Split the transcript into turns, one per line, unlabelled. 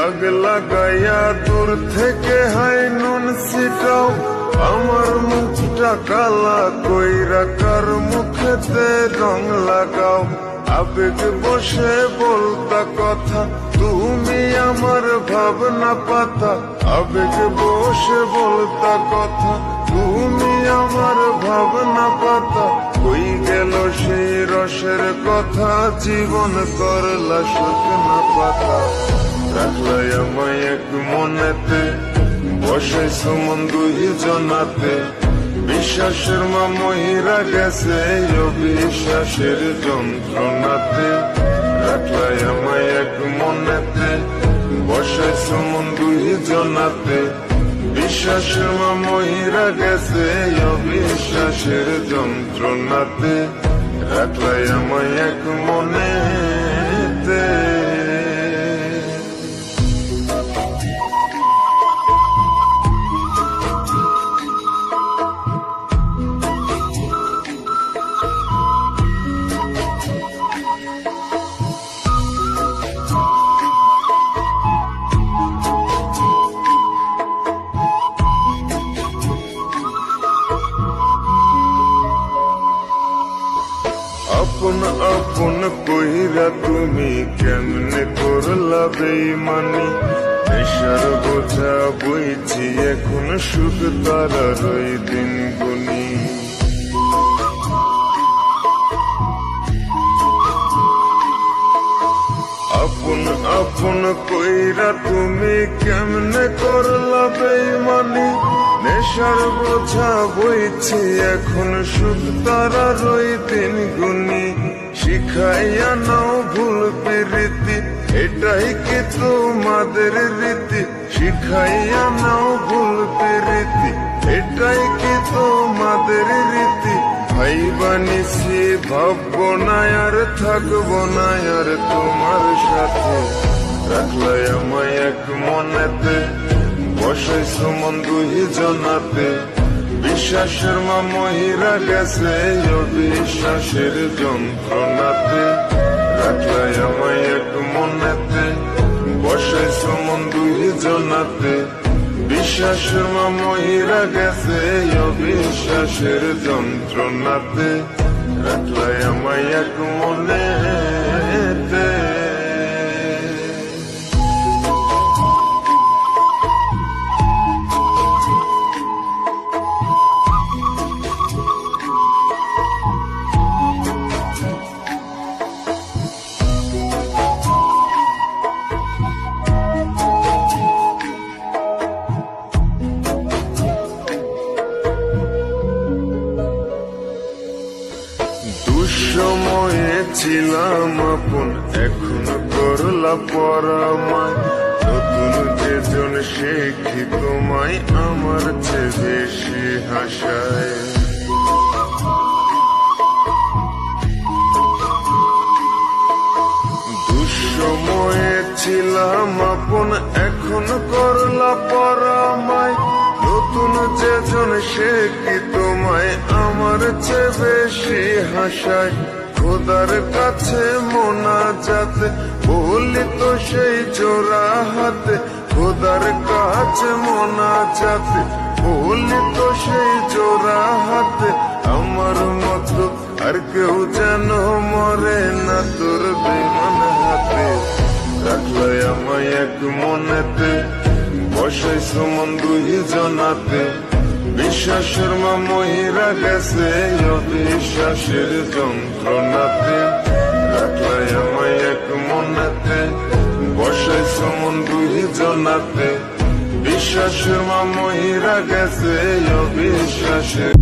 দাগ লাগাইয়া দূর থেকে হাই নুন ছিটাও, আমার মুখটা কালা কইরা কার মুখেতে রং লাগাও। আবেগ বসে বলতা কথা, তুমি আমার ভাবনা পাতা। আবেগ বসে বলতা কথা, তুমি আমার ভাবনা পাতা। কই গেল সেই রসের কথা, জীবন করলা শুকনা পাতা। রাখলাই আমায় এক মনেতে, বসাইছো মন দুই জনাতে। বিশ্বাসের মা মহিরা গেছে অবিশ্বাসের যন্ত্রণাতে। রাখলাই আমায় এক মনেতে, বসাইছো মন দুই জনাতে। বিশ্বাসের মা মহিরা গেছে অবিশ্বাসের যন্ত্রণাতে। রাখলাই আমায় এক মনেতে। আপন আপন কইরা তুমি কেমনে করলা বেইমানি। নেশার বোঝা বইছি এখন সুখ তারার ওই দিন গুনি। আপন আপন কইরা তুমি কেমনে করলা বেইমানি। নেশার বোঝা বইছি এখন সুখ তারার ওই দিন গুনি। শিখাইয়া নাও ভুল প্রীতি, এটাই কি তোমাদের রীতি। শিখাইয়া নাও ভুল প্রীতি, এটাই কি তোমাদের রীতি। ভাইবা নিছি ভাববো না আর থাকবো না আর তোমার সাথে। রাখলাই আমায় এক মনেতে, বসাইছো মন দুই জনাতে। বিশ্বাসের মা মহিরা গেছে অবিশ্বাসের যন্ত্রণাতে। রাখলাই আমায় এক মনেতে, বসাইছো মন দুই জনাতে। বিশ্বাসের মা মহিরা গেছে অবিশ্বাসের যন্ত্রণাতে। রাখলাই আমায় এক মনেতে। দুঃসময়ে ছিলাম আপন, এখন করলা পরামায়। নতুন যেজন শেখি তোমায় আমার চেয়ে বেশি হাসায়। দুঃসময়ে ছিলাম আপন, এখন করলা পরামায়। নতুন যেজন শেখি তোমায় আমার চেয়ে বেশি হাসায়। খোদার কাছে মোনাজাতে বলি তো সেই জোড়া হাতে। খোদার কাছে মোনাজাতে বলি তো সেই জোড়া হাতে। আমার মতো আর কেউ যেন মরে না তোর বেমান হাতে। রাখলাই আমায় এক মনেতে, বসাইছো মন দুই জনাতে। বিশ্বাসের মা মহিরা গেছে অবিশ্বাসের যন্ত্রণাতে। রাখলাই আমায় এক মনেতে, বসাইছো মন দুই জনাতে। বিশ্বাসের মা মহিরা গেছে অবিশ্বাসের